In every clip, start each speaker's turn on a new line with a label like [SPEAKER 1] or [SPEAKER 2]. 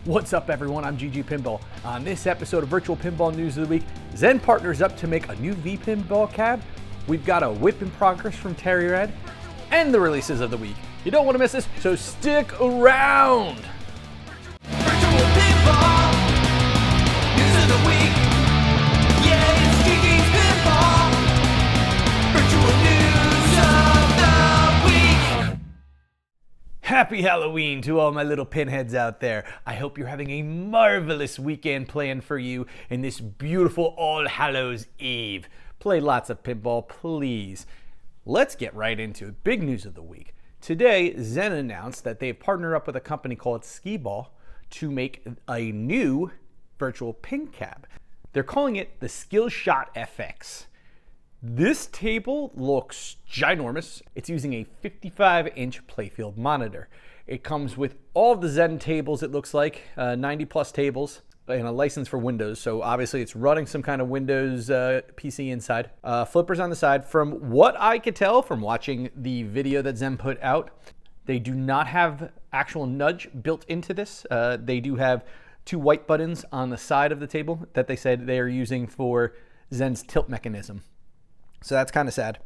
[SPEAKER 1] What's up everyone, I'm vpinball. On this episode of Virtual Pinball News of the Week, Zen partners up to make a new Vpinball cab, we've got a whip in progress from TerryRed, and the releases of the week. You don't want to miss this, so stick around!
[SPEAKER 2] Virtual Pinball News of the Week. Yeah, it's Kiwi's Pinball Virtual News of the Week.
[SPEAKER 1] Happy Halloween to all my little pinheads out there. I hope you're having a marvelous weekend planned for you in this beautiful All Hallows Eve. Play lots of pinball, please. Let's get right into it. Big news of the week. Today, Zen announced that they've partnered up with a company called Skee-ball to make a new virtual pin cab. They're calling it the SkillshotFX. This table looks ginormous. It's using a 55-inch playfield monitor. It comes with all the Zen tables, it looks like, 90 plus tables, and a license for Windows. So obviously it's running some kind of Windows PC inside. Flippers on the side. From what I could tell from watching the video that Zen put out, they do not have actual nudge built into this. They do have two white buttons on the side of the table that they said they are using for Zen's tilt mechanism. So that's kind of sad.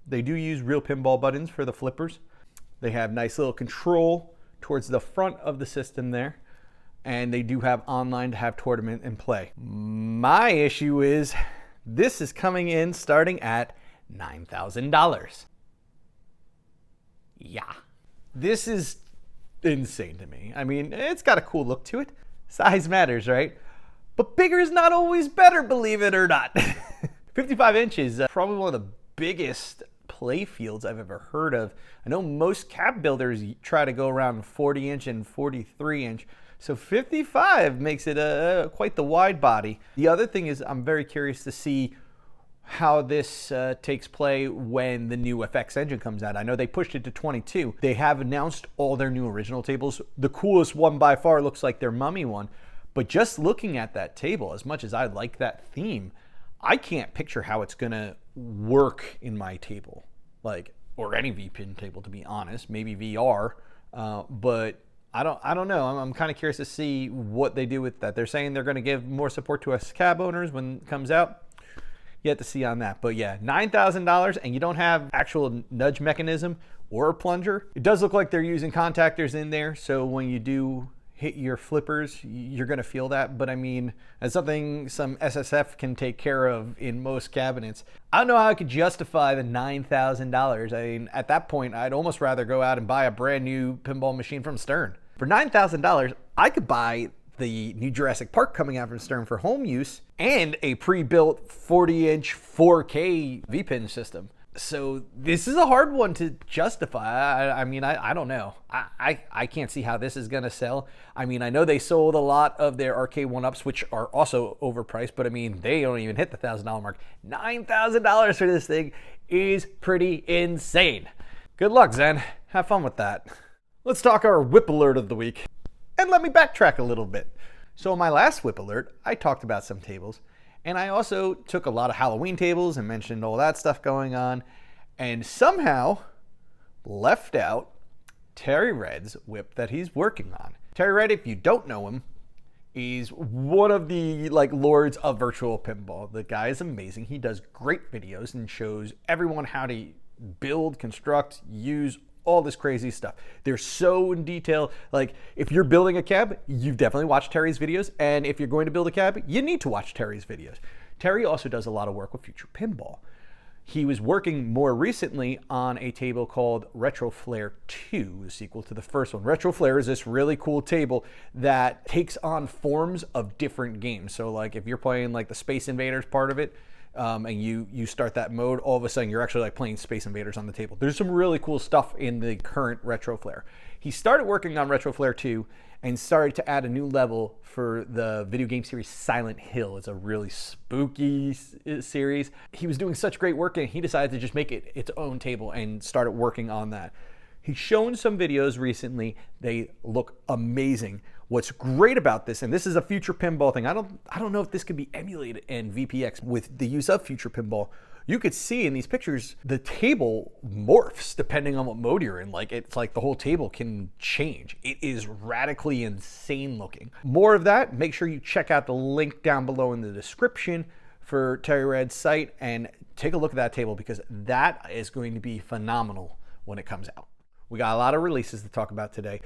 [SPEAKER 1] They do use real pinball buttons for the flippers. They have nice little control towards the front of the system there. And they do have online to have tournament and play. My issue is this is coming in starting at $9,000. Yeah. This is insane to me. I mean, it's got a cool look to it. Size matters, right? But bigger is not always better, believe it or not. 55 inches, probably one of the biggest play fields I've ever heard of. I know most cab builders try to go around 40 inch and 43 inch. So 55 makes it quite the wide body. The other thing is I'm very curious to see how this takes play when the new FX engine comes out. I know they pushed it to 22. They have announced all their new original tables. The coolest one by far looks like their Mummy one. But just looking at that table, as much as I like that theme, I can't picture how it's gonna work in my table, or any VPin table, to be honest. Maybe VR, but I don't know. I'm kind of curious to see what they do with that. They're saying they're going to give more support to us cab owners when it comes out. You have to see on that. But yeah, $9,000, and you don't have actual nudge mechanism or a plunger. It does look like they're using contactors in there, so when you do hit your flippers, you're going to feel that. But I mean, that's something some SSF can take care of in most cabinets. I don't know how I could justify the $9,000. I mean, at that point, I'd almost rather go out and buy a brand new pinball machine from Stern. For $9,000, I could buy the new Jurassic Park coming out from Stern for home use and a pre-built 40-inch 4K VPin system. So this is a hard one to justify. I mean, I don't know. I can't see how this is going to sell. I mean, I know they sold a lot of their arcade one-ups, which are also overpriced, but I mean, they don't even hit the $1,000 mark. $9,000 for this thing is pretty insane. Good luck, Zen. Have fun with that. Let's talk our whip alert of the week. And let me backtrack a little bit. So in my last whip alert, I talked about some tables. And I also took a lot of Halloween tables and mentioned all that stuff going on, and somehow left out TerryRed's whip that he's working on. TerryRed, if you don't know him, is one of the lords of virtual pinball. The guy is amazing. He does great videos and shows everyone how to build, construct, use all this crazy stuff. They're so in detail. If you're building a cab, you've definitely watched Terry's videos. And if you're going to build a cab, you need to watch Terry's videos. Terry also does a lot of work with Future Pinball. He was working more recently on a table called Retro Flare 2, the sequel to the first one. Retro Flare is this really cool table that takes on forms of different games. So if you're playing the Space Invaders part of it, and you start that mode, all of a sudden you're actually playing Space Invaders on the table. There's some really cool stuff in the current Retro Flare. He started working on Retro Flare 2 and started to add a new level for the video game series Silent Hill. It's a really spooky series. He was doing such great work and he decided to just make it its own table and started working on that. He's shown some videos recently. They look amazing. What's great about this, and this is a Future Pinball thing, I don't know if this could be emulated in VPX with the use of Future Pinball. you could see in these pictures, the table morphs depending on what mode you're in. Like, it's like the whole table can change. It is radically insane looking. More of that, make sure you check out the link down below in the description for TerryRed's site and take a look at that table, because that is going to be phenomenal when it comes out. We got a lot of releases to talk about today,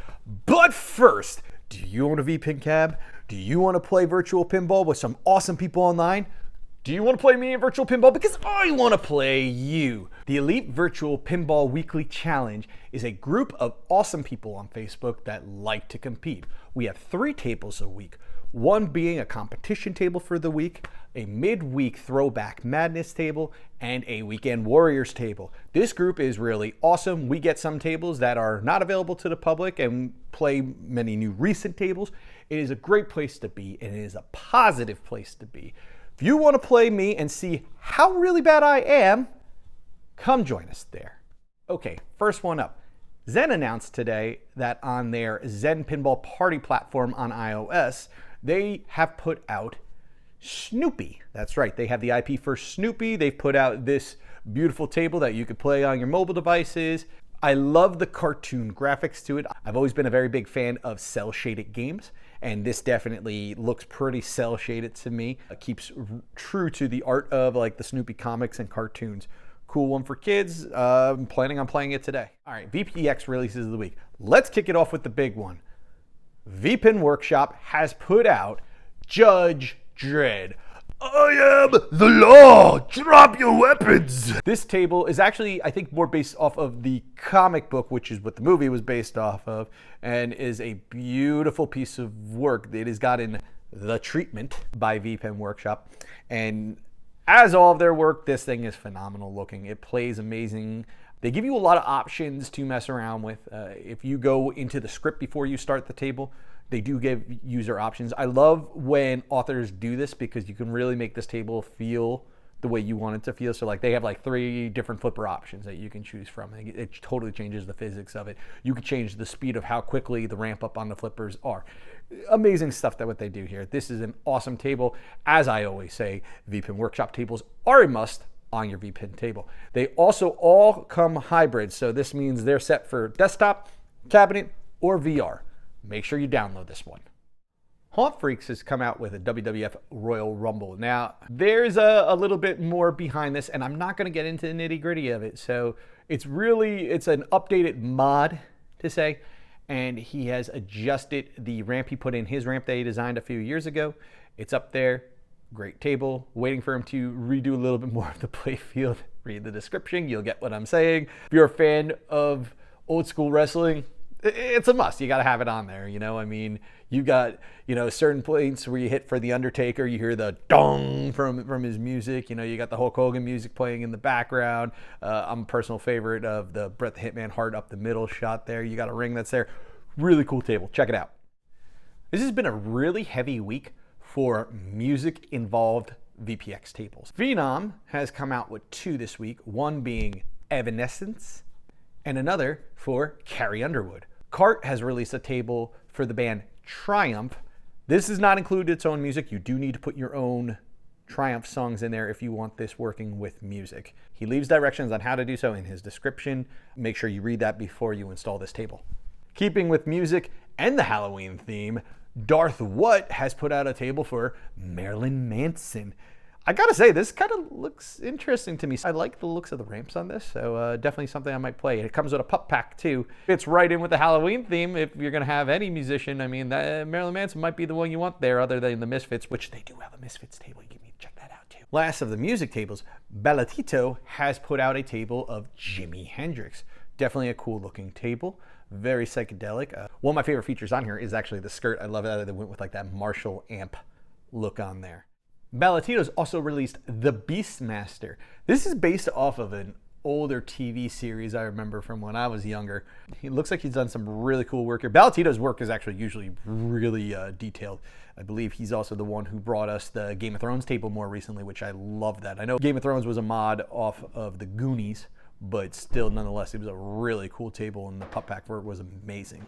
[SPEAKER 1] but first, do you own a VPin cab? Do you want to play virtual pinball with some awesome people online? Do you want to play me in virtual pinball? Because I want to play you. The Elite Virtual Pinball Weekly Challenge is a group of awesome people on Facebook that like to compete. We have 3 tables a week, one being a competition table for the week, a midweek throwback madness table, and a weekend warriors table. This group is really awesome. We get some tables that are not available to the public and play many new recent tables. It is a great place to be, and it is a positive place to be. If you want to play me and see how really bad I am, come join us there. Okay, first one up. Zen announced today that on their Zen Pinball Party platform on iOS, they have put out Snoopy. That's right, they have the IP for Snoopy. They've put out this beautiful table that you could play on your mobile devices. I love the cartoon graphics to it. I've always been a very big fan of cel-shaded games, and this definitely looks pretty cel-shaded to me. It keeps true to the art of like the Snoopy comics and cartoons. Cool one for kids. I'm planning on playing it today. All right, VPX releases of the week. Let's kick it off with the big one. VPInWorkshop has put out Judge Dredd. I am the law! Drop your weapons! This table is actually, I think, more based off of the comic book, which is what the movie was based off of, and is a beautiful piece of work. It has gotten the treatment by VPInWorkshop, and as all of their work, this thing is phenomenal looking. It plays amazing. They give you a lot of options to mess around with. If you go into the script before you start the table, they do give user options. I love when authors do this because you can really make this table feel the way you want it to feel. So like they have like 3 different flipper options that you can choose from. It totally changes the physics of it. You can change the speed of how quickly the ramp up on the flippers are. Amazing stuff that what they do here. This is an awesome table. As I always say, VPInWorkshop tables are a must on your VPin table. They also all come hybrid. So this means they're set for desktop, cabinet, or VR. Make sure you download this one. Hauntfreaks has come out with a WWF Royal Rumble. Now, there's a little bit more behind this, and I'm not going to get into the nitty-gritty of it. So it's an updated mod, to say, and he has adjusted the ramp he put in his ramp that he designed a few years ago. It's up there. Great table. Waiting for him to redo a little bit more of the play field. Read the description. You'll get what I'm saying. If you're a fan of old school wrestling, it's a must. You got to have it on there. You know, I mean, you got, you know, certain points where you hit for the Undertaker, you hear the dong from his music. You know, you got the Hulk Hogan music playing in the background. I'm a personal favorite of the Bret the Hitman Hart up the middle shot there. You got a ring that's there. Really cool table. Check it out. This has been a really heavy week for music involved VPX tables. Phenom has come out with 2 this week, one being Evanescence and another for Carrie Underwood. Cart has released a table for the band Triumph. This does not include its own music. You do need to put your own Triumph songs in there if you want this working with music. He leaves directions on how to do so in his description. Make sure you read that before you install this table. Keeping with music and the Halloween theme, darthWhat has put out a table for Marilyn Manson. I gotta say, this kind of looks interesting to me. I like the looks of the ramps on this, so definitely something I might play. It comes with a pup pack too. It's right in with the Halloween theme. If you're gonna have any musician, I mean, Marilyn Manson might be the one you want there, other than the Misfits, which they do have a Misfits table. You need to check that out too. Last of the music tables, Balutito has put out a table of Jimi Hendrix. Definitely a cool looking table. Very psychedelic. One of my favorite features on here is actually the skirt. I love that they went with like that Marshall amp look on there. Balutito's also released The Beastmaster. This is based off of an older TV series I remember from when I was younger. He looks like he's done some really cool work here. Balutito's work is actually usually really detailed. I believe he's also the one who brought us the Game of Thrones table more recently, which I love that. I know Game of Thrones was a mod off of the Goonies, but still, nonetheless, it was a really cool table, and the pup pack for it was amazing.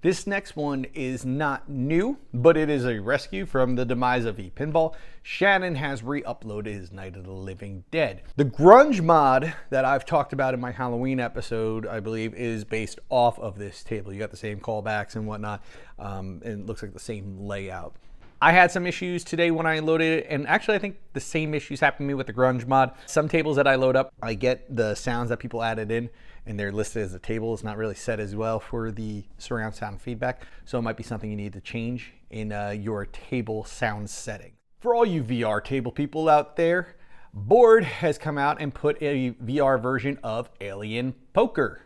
[SPEAKER 1] This next one is not new, but it is a rescue from the demise of Vpinball. Shannon has re-uploaded his Night of the Living Dead. The grunge mod that I've talked about in my Halloween episode, I believe, is based off of this table. You got the same callbacks and whatnot, and it looks like the same layout. I had some issues today when I loaded it, and actually I think the same issues happened to me with the grunge mod. Some tables that I load up, I get the sounds that people added in, and they're listed as a table. It's not really set as well for the surround sound feedback, so it might be something you need to change in your table sound setting. For all you VR table people out there, Board has come out and put a VR version of Alien Poker.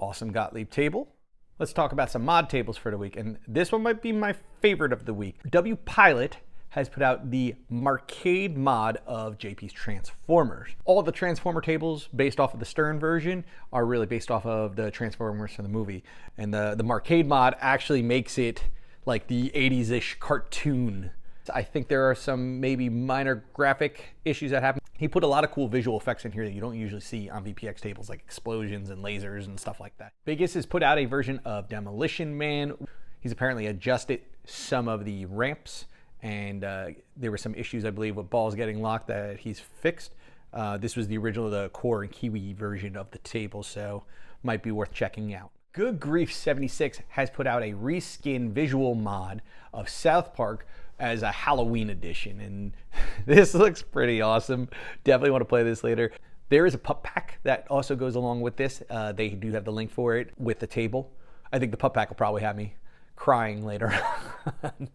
[SPEAKER 1] Awesome Gottlieb table. Let's talk about some mod tables for the week, and this one might be my favorite of the week. wpilot has put out the MARCADE mod of JP's Transformers. All the Transformer tables based off of the Stern version are really based off of the Transformers from the movie, and the MARCADE mod actually makes it like the 80s-ish cartoon. I think there are some maybe minor graphic issues that happen. He put a lot of cool visual effects in here that you don't usually see on VPX tables, like explosions and lasers and stuff like that. Biggest has put out a version of Demolition Man. He's apparently adjusted some of the ramps, and there were some issues, I believe, with balls getting locked that he's fixed. This was the original, the Core and Kiwi version of the table, so might be worth checking out. Good Grief 76 has put out a reskin visual mod of South Park as a Halloween edition, and this looks pretty awesome. Definitely want to play this later. There is a pup pack that also goes along with this. They do have the link for it with the table. I think the pup pack will probably have me crying later on.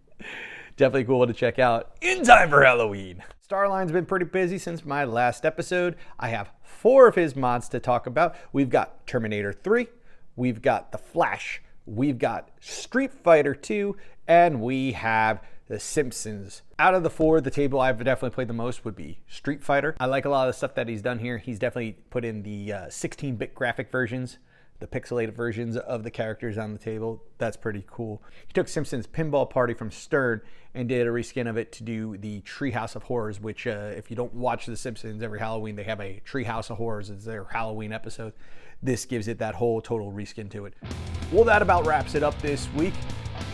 [SPEAKER 1] Definitely cool to check out in time for Halloween. Starlion's been pretty busy since my last episode. I have 4 of his mods to talk about. We've got Terminator 3, we've got The Flash, we've got Street Fighter 2, and we have The Simpsons. Out of the 4, the table I've definitely played the most would be Street Fighter. I like a lot of the stuff that he's done here. He's definitely put in the 16-bit graphic versions, the pixelated versions of the characters on the table. That's pretty cool. He took Simpson's Pinball Party from Stern and did a reskin of it to do the Treehouse of Horrors, which if you don't watch The Simpsons, every Halloween they have a Treehouse of Horrors as their Halloween episode. This gives it that whole total reskin to it. Well, that about wraps it up this week.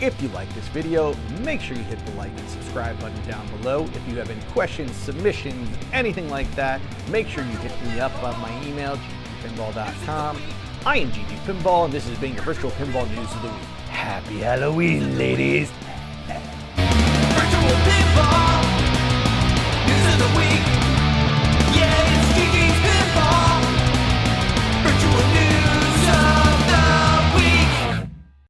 [SPEAKER 1] If you like this video, make sure you hit the like and subscribe button down below. If you have any questions, submissions, anything like that, make sure you hit me up on my email, gpinball.com. I am GG Pinball, and this has been your virtual pinball news of the week. Happy Halloween, ladies!